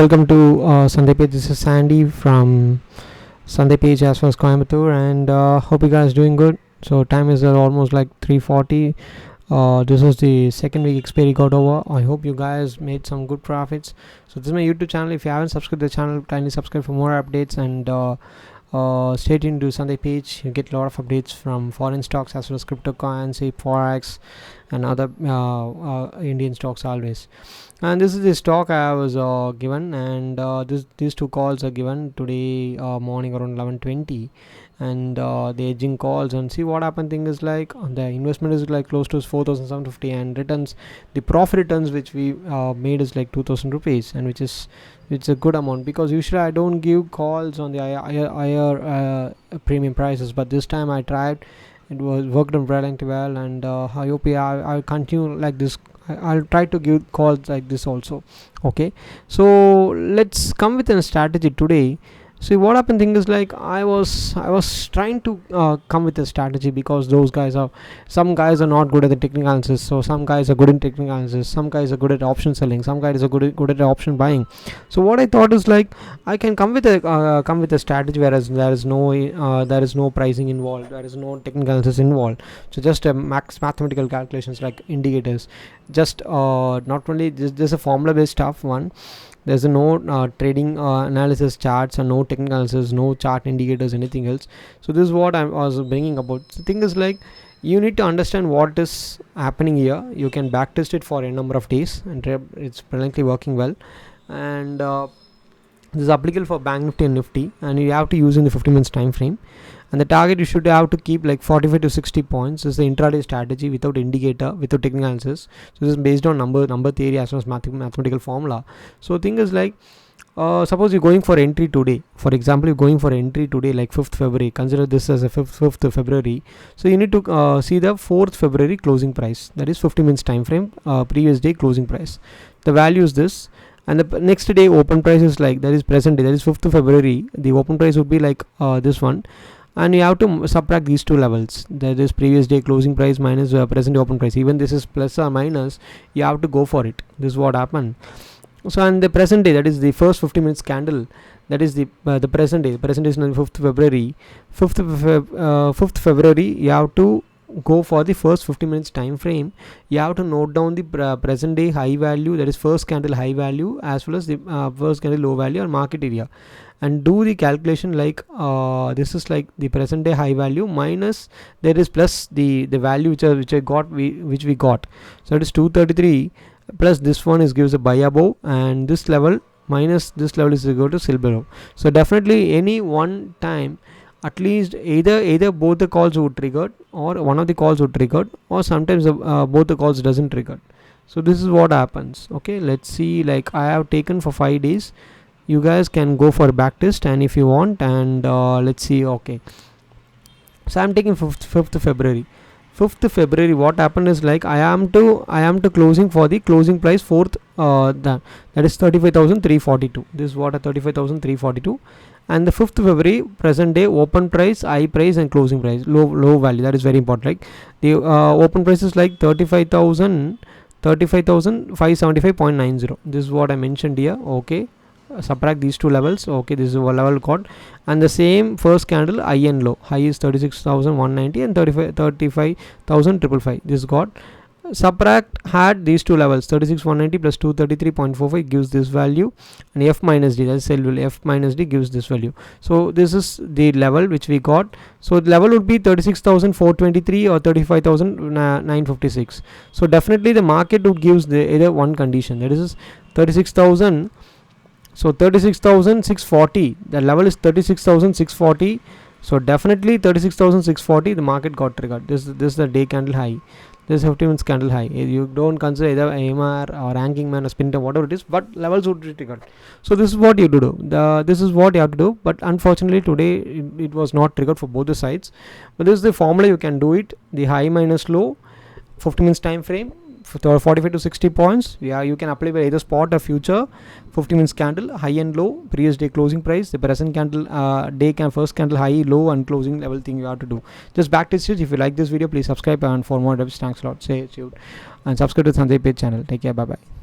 Welcome to Sandhaipechu. This is Sandy from Sandhaipechu as well as Coimbatore, and hope you guys doing good. So time is almost like 3:40. This is the second week expiry got over. I hope you guys made some good profits. So this is my YouTube channel. If you haven't subscribed to the channel, kindly subscribe for more updates, and stay tuned to Sandhaipechu. You get a lot of updates from foreign stocks as well as crypto coins, forex, and other Indian stocks always. And this is the stock I was given, and these two calls are given today morning around 11:20, and the edging calls, and see what happened. Thing is like the investment is like close to 4,750, and returns, the profit returns which we made is like 2,000 rupees, and which is a good amount, because usually I don't give calls on the higher premium prices, but this time I tried. It was worked on really well, and I hope I'll continue like this. I'll try to give calls like this also. Okay, so let's come with a strategy today. See what happened. Thing is like I was trying to come with a strategy, because some guys are not good at the technical analysis. So some guys are good in technical analysis, some guys are good at option selling, some guys are good at option buying. So what I thought is like I can come with a strategy, whereas there is no pricing involved, there is no technical analysis involved. So just mathematical calculations like indicators. Just not only this a formula based stuff one. There's no trading analysis charts, and no technical analysis, no chart indicators, anything else. So this is what I was bringing about. The thing is like you need to understand what is happening here. You can backtest it for a number of days, and it's brilliantly working well. And this is applicable for Bank Nifty and Nifty, and you have to use in the 50 minutes time frame. And the target you should have to keep like 45 to 60 points. This is the intraday strategy without indicator, without technical analysis. So this is based on number theory as well as mathematical formula. So thing is like suppose you're going for entry today. For example, you're going for entry today like 5th February. Consider this as a 5th of February. So you need to see the 4th February closing price. That is 50 minutes time frame, previous day closing price. The value is this. And the next day open price is like, that is present day, that is 5th of February. The open price would be like this one. And you have to subtract these two levels, that is previous day closing price minus present day open price. Even this is plus or minus, you have to go for it. This is what happened. So and the present day, that is the first 50 minutes candle, that is the present day. The present day is on 5th February. 5th February, you have to go for the first 50 minutes time frame. You have to note down the present day high value, that is first candle high value, as well as the first candle low value, or market area, and do the calculation like this is like the present day high value minus there is plus the value which we got. So it is 233 plus this one gives a buy above, and this level minus this level is equal to sell below. So definitely any one time, at least either both the calls would trigger, or one of the calls would trigger, or sometimes both the calls doesn't trigger. So this is what happens. Okay, let's see. Like I have taken for 5 days. You guys can go for a back test, and if you want, and let's see. Okay, so I'm taking 5th of February. 5th of February, what happened is like I am to closing for the closing price 4th, that is 35,342. This is what a 35,342. And the 5th of February present day open price, high price, and closing price, low value. That is very important. Like the open price is like 35,575.90. This is what I mentioned here. Okay, subtract these two levels. Okay, this is a level got, and the same first candle high and low. High is 36,190 and 35,555. This got subtract had these two levels, 36,190 plus 233.45 gives this value, and F minus D, that is sell value. F minus D gives this value. So this is the level which we got. So the level would be 36,423 or 35,956. So definitely the market would gives either one condition, that is 36,000. So 36,640, the level is 36,640. So definitely 36,640, the market got triggered. This is the day candle high. This is 50 minutes candle high. You don't consider either AMR or ranking man or spin time, whatever it is, but levels would be triggered. So this is what you do. This is what you have to do. But unfortunately today it was not triggered for both the sides. But this is the formula. You can do it. The high minus low, 50 minutes time frame, 45 to 60 points. Yeah, you can apply by either spot or future. 50 minutes candle high and low, previous day closing price, the present candle first candle high, low, and closing level thing you have to do. Just back test it. If you like this video, please subscribe, and for more tips, thanks a lot. Say tuned and subscribe to Sandhaipechu channel. Take care. Bye bye.